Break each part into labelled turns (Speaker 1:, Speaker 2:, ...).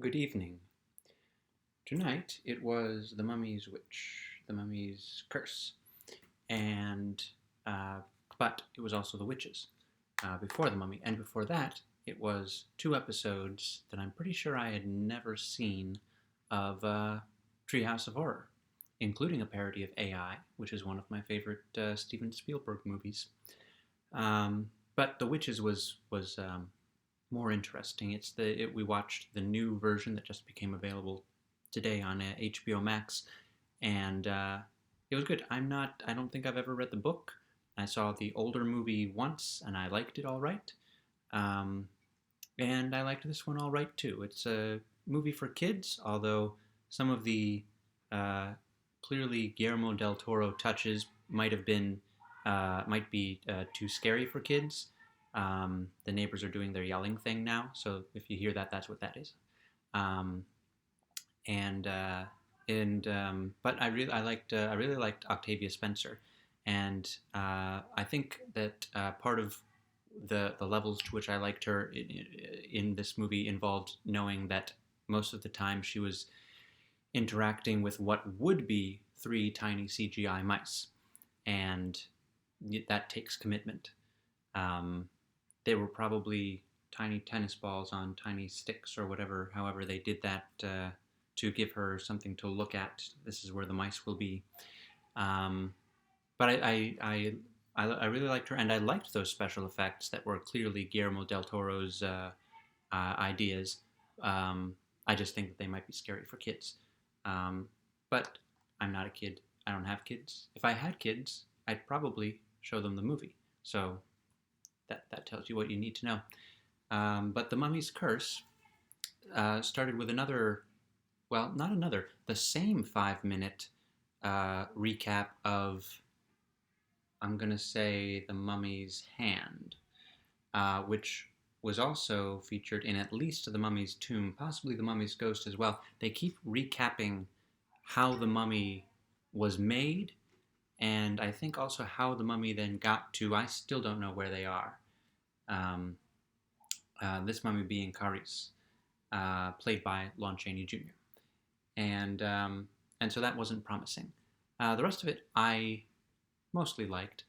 Speaker 1: Good evening. Tonight it was The Mummy's Witch, The Mummy's Curse, and uh, but it was also The Witches before The Mummy, and before that it was two episodes that I'm pretty sure I had never seen of Treehouse of Horror, including a parody of AI, which is one of my favorite Steven Spielberg movies. But The Witches was more interesting. We watched the new version that just became available today on HBO Max, and it was good. I don't think I've ever read the book. I saw the older movie once, and I liked it all right. Um, and I liked this one all right too. It's a movie for kids, although some of the uh, clearly Guillermo del Toro touches might be too scary for kids. The neighbors are doing their yelling thing now, so if you hear that, that's what that is. Um, and But I really liked Octavia Spencer, and I think that part of the levels to which I liked her in this movie involved knowing that most of the time she was interacting with what would be three tiny CGI mice, and that takes commitment. Um, they were probably tiny tennis balls on tiny sticks or whatever, however they did that to give her something to look at. This is where the mice will be. Um, but I really liked her, and I liked those special effects that were clearly Guillermo del Toro's ideas. Um, I just think that they might be scary for kids. Um, but I'm not a kid. I don't have kids. If I had kids, I'd probably show them the movie. So that tells you what you need to know. But The Mummy's Curse started with not another, the same 5 minute recap of, I'm going to say, The Mummy's Hand, which was also featured in at least The Mummy's Tomb, possibly The Mummy's Ghost as well. They keep recapping how the mummy was made, and I think also how the mummy then got to, I still don't know where they are. Um, this mummy being Caris, played by Lon Chaney Jr. And so that wasn't promising. The rest of it I mostly liked.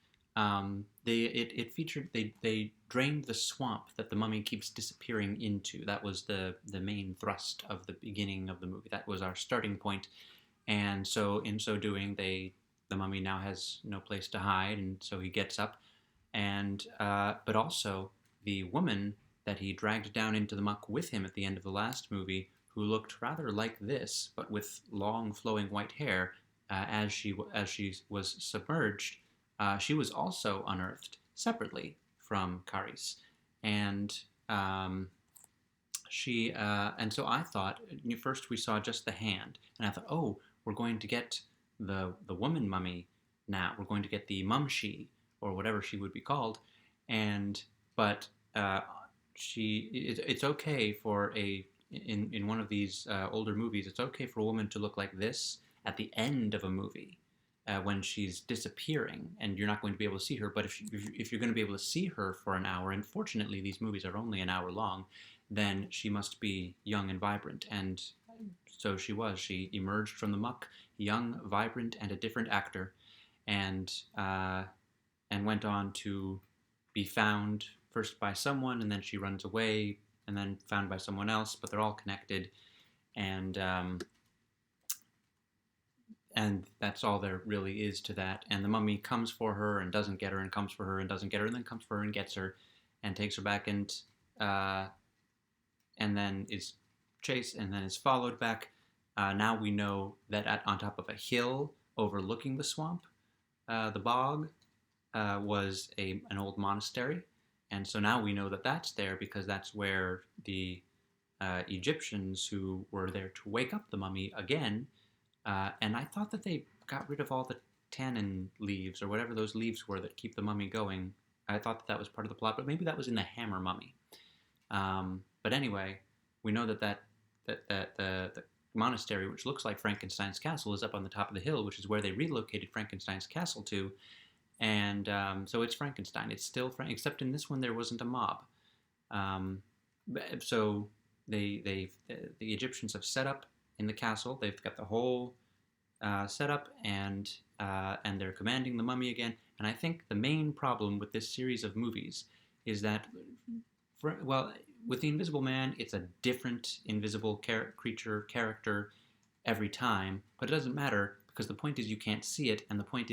Speaker 1: It featured they drained the swamp that the mummy keeps disappearing into. That was the main thrust of the beginning of the movie. That was our starting point, and so in so doing, the mummy now has no place to hide, and so he gets up, and but also the woman that he dragged down into the muck with him at the end of the last movie, who looked rather like this, but with long flowing white hair, as she was submerged, she was also unearthed separately from Caris, and and so I thought, first we saw just the hand, and I thought, oh, we're going to get the woman mummy now. We're going to get the mumshi, or whatever she would be called, and but it's okay for in one of these older movies. It's okay for a woman to look like this at the end of a movie. When she's disappearing, and you're not going to be able to see her. But if you're going to be able to see her for an hour, and fortunately these movies are only an hour long, then she must be young and vibrant. And so she was. She emerged from the muck, young, vibrant, and a different actor, and went on to be found first by someone, and then she runs away, and then found by someone else. But they're all connected, and that's all there really is to that. And the mummy comes for her and doesn't get her, and comes for her and doesn't get her, and then comes for her and gets her, and takes her back, uh, and then is chased, and then is followed back. Now we know that on top of a hill overlooking the swamp, the bog, was an old monastery, and so now we know that that's there because that's where the Egyptians who were there to wake up the mummy again. And I thought that they got rid of all the tannin leaves or whatever those leaves were that keep the mummy going. I thought that was part of the plot, but maybe that was in the Hammer Mummy. But anyway, we know that the monastery, which looks like Frankenstein's castle, is up on the top of the hill, which is where they relocated Frankenstein's castle to. And so it's Frankenstein. It's still except in this one there wasn't a mob. So the Egyptians have set up in the castle. They've got the whole set up, and they're commanding the mummy again. And I think the main problem with this series of movies is that, well, with the Invisible Man, it's a different invisible creature character every time, but it doesn't matter because the point is you can't see it, and the point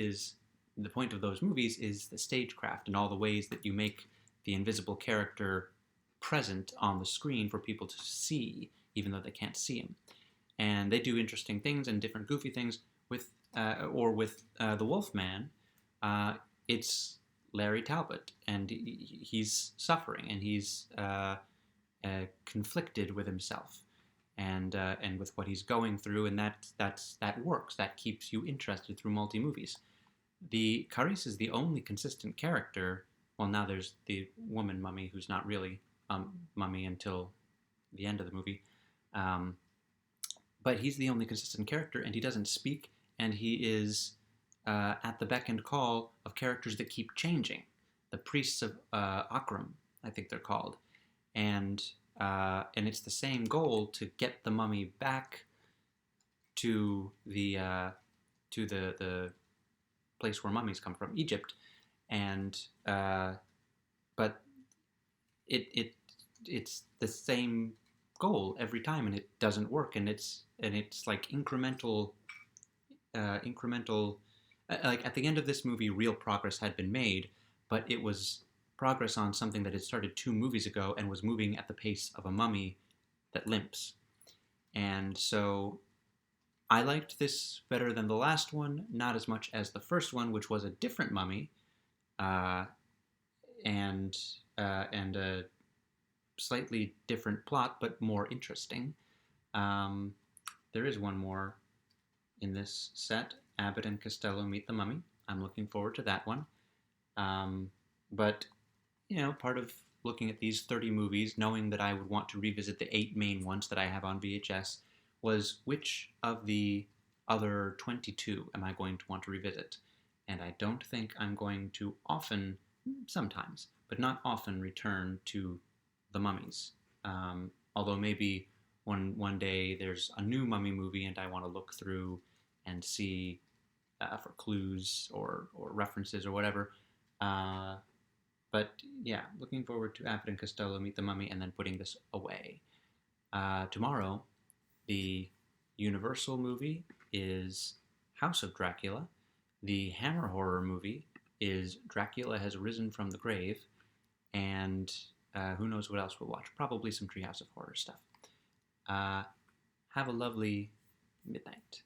Speaker 1: of those movies is the stagecraft and all the ways that you make the invisible character present on the screen for people to see, even though they can't see him. And they do interesting things and different goofy things with, with the Wolfman. It's Larry Talbot, and he's suffering, and he's conflicted with himself, and with what he's going through, and that works. That keeps you interested through multi movies. The Caris is the only consistent character. Well, now there's the woman mummy who's not really mummy until the end of the movie, but he's the only consistent character, and he doesn't speak, and he is at the beck and call of characters that keep changing. The priests of Akram, I think they're called, and it's the same goal to get the mummy back to the place where mummies come from, Egypt, and but it's the same goal every time, and it doesn't work, and it's like incremental. Like at the end of this movie, real progress had been made, but it was progress on something that had started 2 movies ago and was moving at the pace of a mummy that limps. And so I liked this better than the last one, not as much as the first one, which was a different mummy, and a slightly different plot, but more interesting. There is one more in this set. Abbott and Costello Meet the Mummy. I'm looking forward to that one. But, part of looking at these 30 movies, knowing that I would want to revisit the 8 main ones that I have on VHS, was which of the other 22 am I going to want to revisit? And I don't think I'm going to often, sometimes, but not often, return to the mummies. Although maybe one day there's a new mummy movie and I want to look through and see for clues or references or whatever. But yeah, looking forward to Abbott and Costello Meet the Mummy, and then putting this away. Tomorrow, the Universal movie is House of Dracula. The Hammer horror movie is Dracula Has Risen from the Grave. And who knows what else we'll watch. Probably some Treehouse of Horror stuff. Have a lovely midnight.